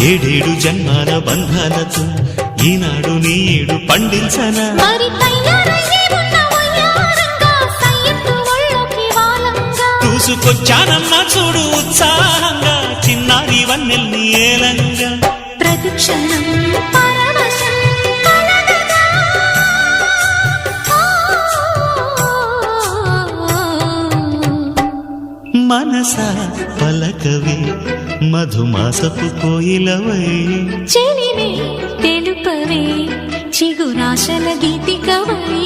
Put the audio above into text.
ఏడేడు జన్మాల బంధాలతో ఈనాడు నీడు పండించనా చూసుకొచ్చానమ్మా చూడు ఉత్సాహంగా చిన్నారి వన్నెల్ని ఏలంగా ప్రతిక్షణం మనసా పలకవే మధుమాసపు కోయిలవై చెలివే తెలుపవే చిగురాశల గీతికవై